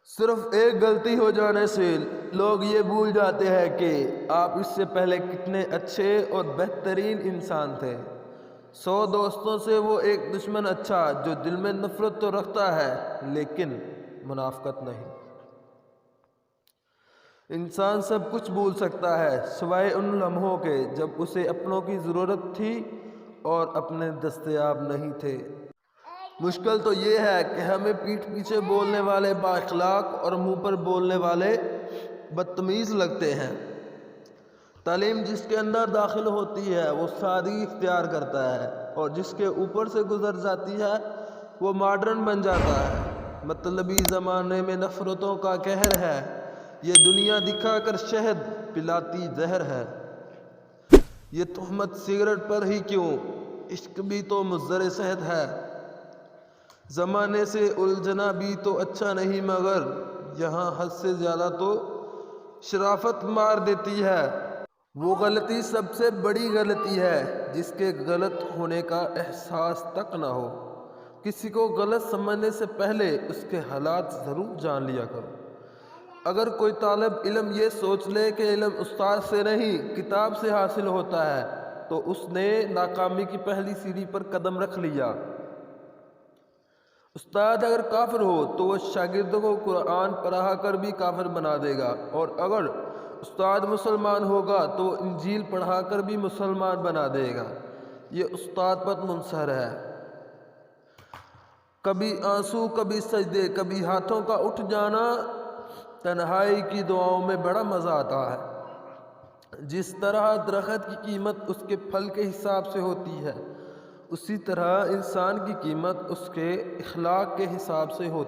صرف ایک غلطی ہو جانے سے لوگ یہ بھول جاتے ہیں کہ آپ اس سے پہلے کتنے اچھے اور بہترین انسان تھے۔ 100 دوستوں سے وہ ایک دشمن اچھا جو دل میں نفرت تو رکھتا ہے لیکن منافقت نہیں۔ انسان سب کچھ بھول سکتا ہے سوائے ان لمحوں کے جب اسے اپنوں کی ضرورت تھی اور اپنے دستیاب نہیں تھے۔ مشکل تو یہ ہے کہ ہمیں پیٹھ پیچھے بولنے والے با اخلاق اور منہ پر بولنے والے بدتمیز لگتے ہیں۔ تعلیم جس کے اندر داخل ہوتی ہے وہ سادگی اختیار کرتا ہے اور جس کے اوپر سے گزر جاتی ہے وہ ماڈرن بن جاتا ہے۔ مطلبی زمانے میں نفرتوں کا قہر ہے، یہ دنیا دکھا کر شہد پلاتی زہر ہے۔ یہ تہمت سگریٹ پر ہی کیوں، عشق بھی تو مضر صحت ہے۔ زمانے سے الجھنا بھی تو اچھا نہیں مگر یہاں حد سے زیادہ تو شرافت مار دیتی ہے۔ وہ غلطی سب سے بڑی غلطی ہے جس کے غلط ہونے کا احساس تک نہ ہو۔ کسی کو غلط سمجھنے سے پہلے اس کے حالات ضرور جان لیا کرو۔ اگر کوئی طالب علم یہ سوچ لے کہ علم استاد سے نہیں کتاب سے حاصل ہوتا ہے تو اس نے ناکامی کی پہلی سیڑھی پر قدم رکھ لیا۔ استاد اگر کافر ہو تو وہ شاگردوں کو قرآن پڑھا کر بھی کافر بنا دے گا، اور اگر استاد مسلمان ہوگا تو وہ انجیل پڑھا کر بھی مسلمان بنا دے گا۔ یہ استاد پر منحصر ہے۔ کبھی آنسو، کبھی سجدے، کبھی ہاتھوں کا اٹھ جانا، تنہائی کی دعاؤں میں بڑا مزہ آتا ہے۔ جس طرح درخت کی قیمت اس کے پھل کے حساب سے ہوتی ہے، اسی طرح انسان کی قیمت اس کے اخلاق کے حساب سے ہوتی ہے۔